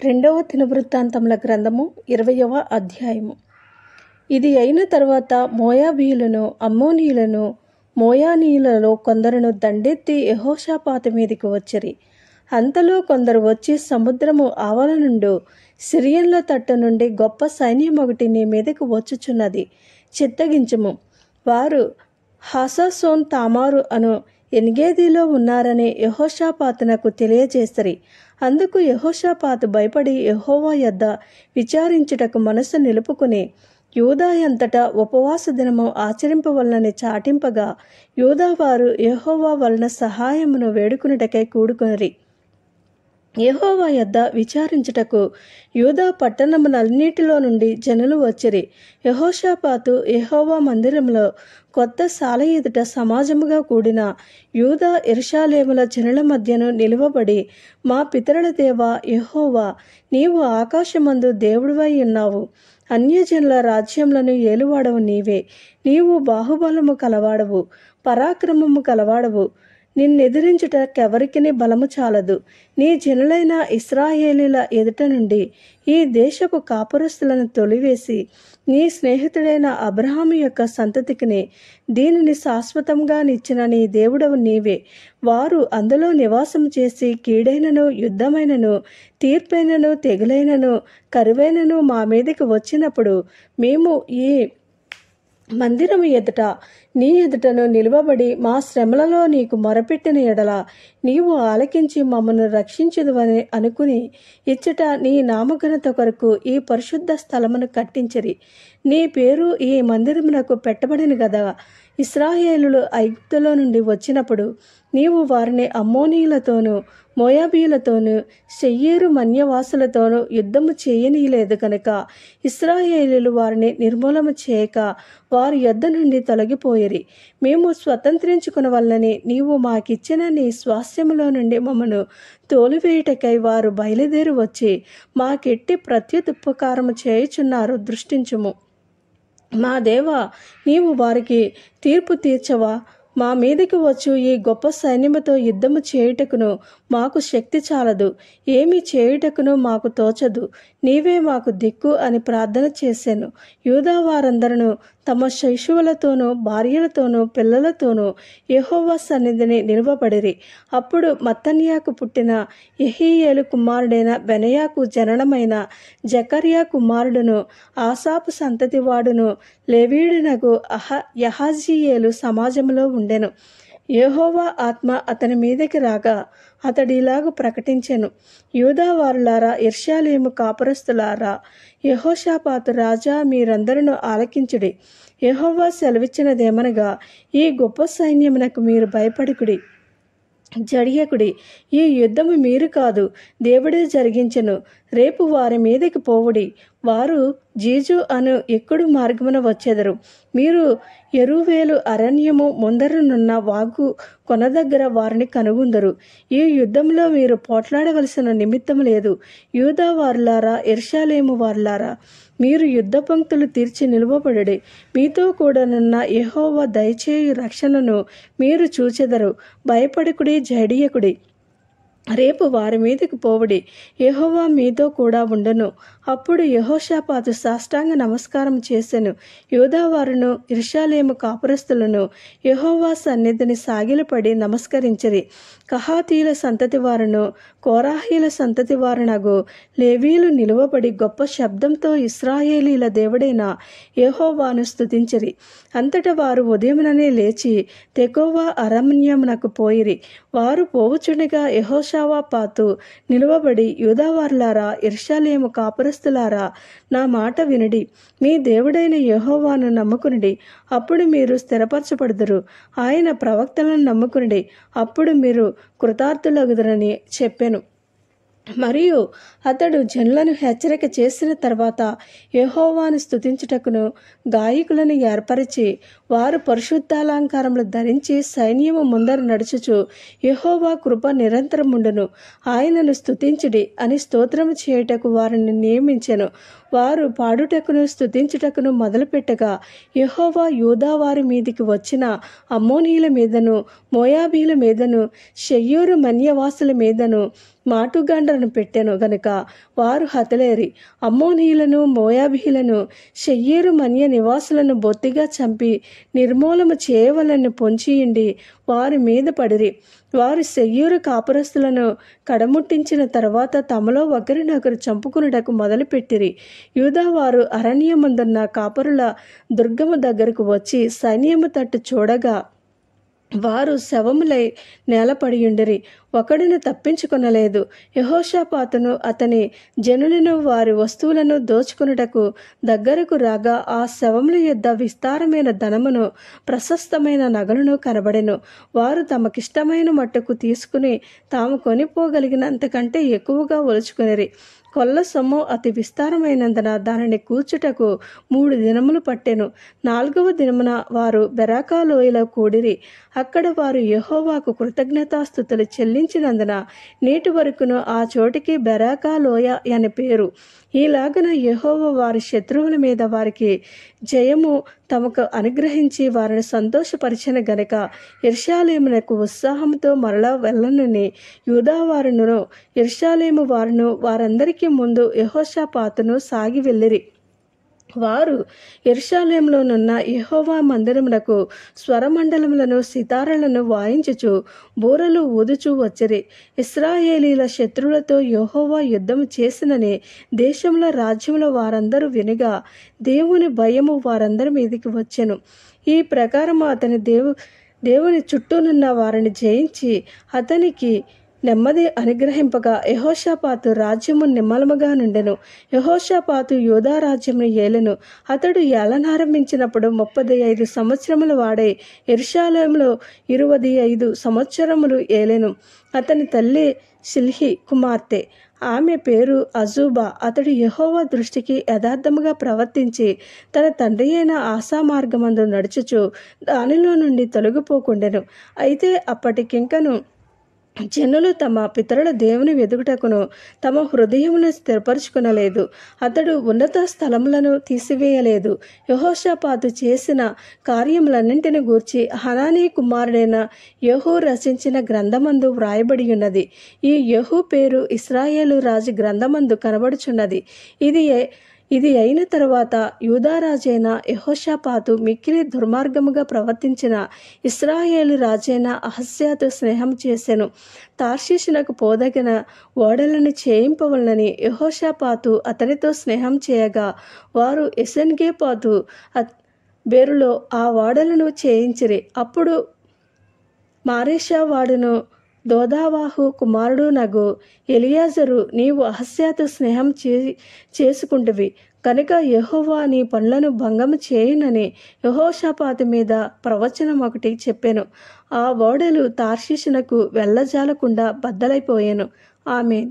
రెండవ దినవృత్తాంతముల గ్రంథము 20వ అధ్యాయము. ఇది అయిన తరువాత మోయాబీయులను, అమ్మోనీయులను, మోయానీయులలో కొందరును దండెత్తి యెహోషాపాతు మీదికి వచ్చిరి. అంతలో కొందరు వచ్చి, సముద్రము ఆవల నుండి సిరియన్ల తట్టు నుండి గొప్ప సైన్యమొకటి నీ మీదకి వచ్చుచున్నది, చిత్తగించుము. వారు హాసాసోన్ తామారు అను ఎన్గేదిలో ఉన్నారని యెహోషాపాతునకు తెలియజేసిరి. అందుకు యెహోషాపాతు భయపడి యెహోవా యొద్ద విచారించుటకు మనసు నిలుపుకుని యూదా అంతటా ఉపవాస దినము ఆచరింపవలనని చాటింపగా, యూదావారు యెహోవా వలన సహాయమును వేడుకొనుటకై కూడుకొనిరి. యెహోవా యొద్ద విచారించుటకు యూదా పట్టణములన్నిటిలో నుండి జనులు వచ్చిరి. యెహోషాపాతు యెహోవా మందిరములో కొత్త సాల ఎదుట సమాజముగా కూడిన యూదా యెరూషలేముల జనుల మధ్యను నిలువబడి, మా పితరుల దేవా యెహోవా, నీవు ఆకాశమందు దేవుడివై ఉన్నావు. అన్యజనుల రాజ్యములను ఏలువాడవు నీవే. నీవు బాహుబలము కలవాడవు, పరాక్రమము కలవాడవు. నిన్నెదిరించుటకెవరికిని బలము చాలదు. నీ జనులైన ఇశ్రాయేలీల ఎదుట నుండి ఈ దేశపు కాపురస్తులను తొలివేసి, నీ స్నేహితుడైన అబ్రహాము యొక్క సంతతికిని దీనిని శాశ్వతంగా నిచ్చిన నీ దేవుడవు నీవే. వారు అందులో నివాసం చేసి కీడైనను, యుద్ధమైనను, తీర్పైనను, తెగులైనను, కరువైనను మా మీదకి వచ్చినప్పుడు మేము ఈ మందిరము ఎదుట నీ ఎదుటను నిలువబడి మా శ్రమలలో నీకు మొరపెట్టిన ఎడల నీవు ఆలకించి మమ్మను రక్షించుదువని అనుకుని ఇచ్చట నీ నామఘనత కొరకు ఈ పరిశుద్ధ స్థలమును కట్టించిరి. నీ పేరు ఈ మందిరమునకు పెట్టబడిన గదా. ఇశ్రాయేలులు ఐగుప్తులో నుండి వచ్చినప్పుడు నీవు వారిని అమ్మోనీయులతోనూ, మోయాబీయులతోనూ, శెయ్యేరు మన్యవాసులతోనూ యుద్ధము చేయనీయలేదు కనుక ఇశ్రాయేలీలు వారిని నిర్మూలము చేయక వారి యొద్ద నుండి తొలగిపోయిరి. మేము స్వతంత్రించుకునవలనని నీవు మాకిచ్చిన నీ స్వాస్థ్యములో నుండి మమ్మను తోలివేయుటకై వారు బయలుదేరి వచ్చి మాకెట్టి ప్రత్యుపకారము చేయుచున్నారు. దృష్టించుము. మా దేవా, నీవు వారికి తీర్పు తీర్చవా? మా మీదకి వచ్చు ఈ గొప్ప సైన్యముతో యుద్ధము చేయుటకును మాకు శక్తి చాలదు, ఏమి చేయుటకును మాకు తోచదు. నీవే మాకు దిక్కు అని ప్రార్థన చేశాను. యూదా వారందరూ తమ శిశువులతోనూ, భార్యలతోనూ, పిల్లలతోనూ యెహోవా సన్నిధిని నిలువబడిరి. అప్పుడు మత్తన్యాకు పుట్టిన యెహీయేలు కుమారుడైన బెనయాకు జననమైన జకర్యా కుమారుడును, ఆసాపు సంతతి వాడును, లేవీయుడునగు యహాజీయేలు సమాజంలో ఉండెను. యెహోవా ఆత్మ అతని మీదకి రాగా అతడిలాగు ప్రకటించెను, యూదా వారులారా, యెరూషలేము కాపురస్తులారా, యెహోషాపాతు రాజా, మీరందరూ ఆలకించుడి. యెహోవా సెలవిచ్చినదేమనగా, ఈ గొప్ప సైన్యమునకు మీరు భయపడుకుడి, జడియకుడి. ఈ యుద్ధము మీరు కాదు, దేవుడే జరిగించెను. రేపు వారి మీదకి పోవుడి. వారు జీజు అను ఎక్కుడు మార్గమున వచ్చెదరు. మీరు యెరూవేలు అరణ్యము ముందరనున్న వాగు కొన దగ్గర వారిని కనుగొందరు. ఈ యుద్ధంలో మీరు పోట్లాడవలసిన నిమిత్తం లేదు. యూదా వారులారా, యెరూషలేము వారులారా, మీరు యుద్ధ పంక్తులు తీర్చి నిలువబడుడి. మీతో కూడానున్న యెహోవా దయచేయు రక్షణను మీరు చూచెదరు. భయపడకుడి, జడియకుడి. రేపు వారి మీదకి పోవుడి. యెహోవా మీతో కూడా ఉండను. అప్పుడు యెహోషాపాతు సాష్టాంగ నమస్కారం చేసెను. యూదావారును, యెరూషలేము కాపురస్తులను యెహోవా సన్నిధిని సాగిలపడి నమస్కరించిరి. కహాతీయుల సంతతి వారును, కోరాహీల సంతతి వారునగు లేవీయులు నిలువబడి గొప్ప శబ్దంతో ఇశ్రాయేలీల దేవుడైన యెహోవాను స్తుతించిరి. అంతటా వారు ఉదయముననే లేచి తెకోవా అరణ్యమునకు పోయిరి. వారు పోవుచుండగా యెహోషాపాతు నిలువబడి, యూదావారులారా, యెరూషలేము కాపురస్తులారా, నా మాట వినుడి. మీ దేవుడైన యెహోవాను నమ్ముకునుడి, అప్పుడు మీరు స్థిరపరచబడుదురు. ఆయన ప్రవక్తలను నమ్ముకునుడి, అప్పుడు మీరు కృతార్థులగుదురని చెప్పెను. మరియు అతడు జనులను హెచ్చరిక చేసిన తర్వాత యెహోవాను స్తుతించుటకును గాయకులను ఏర్పరిచి, వారు పరిశుద్ధాలంకారములు ధరించి సైన్యము ముందర నడుచుచు, యెహోవా కృప నిరంతరముండును, ఆయనను స్తుతించుడి అని స్తోత్రము చేయుటకు వారిని నియమించెను. వారు పాడుటకును స్తుతించుటకును మొదలుపెట్టగా, యెహోవా యూదా వారి మీదికి వచ్చిన అమ్మోనీయుల మీదను, మోయాబీల మీదను, శెయ్యూరు మన్యవాసుల మీదను, మాటుగాండ్రను పెట్టెను గనుక వారు హతలేరి అమ్మోనీయులను మోయాబీయులను షెయ్యేరు మన్య నివాసులను బొత్తిగా చంపి నిర్మూలము చేయవలని పొంచియుండి వారి మీద పడిరి. వారు సెయ్యూరు కాపురస్తులను కడముట్టించిన తర్వాత తమలో ఒకరినొకరు చంపుకునుటకు మొదలుపెట్టిరి. యూదా వారు అరణ్యమందున్న కాపురుల దుర్గము దగ్గరకు వచ్చి సైన్యము తట్టు చూడగా వారు శవములై నేలపడియుండిరి. ఒకడును తప్పించుకొనలేదు. యెహోషాపాతును అతని జనులను వారి వస్తువులను దోచుకొనుటకు దగ్గరకు రాగా ఆ శవముల యొద్ద విస్తారమైన ధనమును ప్రశస్తమైన నగలను కనబడెను. వారు తమకిష్టమైన మట్టుకు తీసుకుని తాము కొనిపోగలిగినంతకంటే ఎక్కువగా ఒలుచుకొనిరి. కొల్ల సొమ్ము అతి విస్తారమైనందున దానిని కూర్చుటకు 3 దినములు పట్టెను. 4వ దినమున వారు బెరాకా లోయలో కూడిరి. అక్కడ వారు యెహోవాకు కృతజ్ఞతాస్తుతులు చెల్లించినందున నేటి వరకును ఆ చోటికి బెరాకా లోయ అని పేరు. ఈలాగన యెహోవా వారి శత్రువుల మీద వారికి జయము తమకు అనుగ్రహించి వారిని సంతోషపరిచిన గనుక యెరూషలేమునకు ఉత్సాహంతో మరలా వెళ్ళనని యూదా వారును యెరూషలేము వారును వారందరికీ ముందు యెహోషాపాతును సాగి వెళ్ళిరి. వారు యెరూషలేములోనున్న యెహోవా మందిరమునకు స్వరమండలములను సితారలను వాయించుచు బూరలు ఊదుచూ వచ్చిరి. ఇశ్రాయేలీల శత్రువులతో యెహోవా యుద్ధము చేసినని దేశంలో రాజ్యముల వారందరూ వినగా దేవుని భయము వారందరి మీదికి వచ్చెను. ఈ ప్రకారము అతని దేవుని చుట్టూనున్న వారిని జయించి అతనికి నెమ్మది అనుగ్రహింపగా యెహోషాపాతు రాజ్యము నిమ్మలముగా నుండెను. యెహోషాపాతు యూదా రాజ్యమును ఏలెను. అతడు ఏలనారంభించినప్పుడు 35 సంవత్సరముల వాడై యెరూషలేములో 25 సంవత్సరములు ఏలెను. అతని తల్లి షిల్హి కుమార్తె. ఆమె పేరు అజూబా. అతడు యెహోవా దృష్టికి యథార్థముగా ప్రవర్తించి తన తండ్రి అయిన ఆసా మార్గమందు నడుచుచు దానిలో నుండి తొలగిపోకుండెను. అయితే అప్పటికింకను జనులు తమ పితరుల దేవుని వెదుగుటకును తమ హృదయమును స్థిరపరచుకునలేదు. అతడు ఉన్నత స్థలములను తీసివేయలేదు. యెహోషాపాతు చేసిన కార్యములన్నింటిని గూర్చి హనానీ కుమారుడైన యెహూ రచించిన గ్రంథమందు వ్రాయబడి ఉన్నది. ఈ యెహూ పేరు ఇశ్రాయేలు రాజు గ్రంథమందు కనబడుచున్నది. ఇది అయిన తరువాత యూదారాజైన యెహోషాపాతు మిక్కిలి దుర్మార్గముగా ప్రవర్తించిన ఇశ్రాయేలు రాజైన అహజ్యాతో స్నేహం చేసెను. తార్షీషునకు పోదగిన ఓడలను చేయింపవలనని యెహోషాపాతు అతనితో స్నేహం చేయగా వారు ఎసెన్గేపాతు బేరులో ఆ ఓడలను చేయించిరి. అప్పుడు మారేషా వాడును దోదావాహు కుమారుడు నగు ఎలియాజరు, నీవు అహస్యాతో స్నేహం చేసుకుంటువి కనుక యెహోవా నీ పనులను భంగము చేయునని యెహోషాపాతు మీద ప్రవచనం ఒకటి చెప్పెను. ఆ ఓడలు తార్షీషునకు వెళ్ళజాలకుండా బద్దలైపోయెను. ఆమేన్.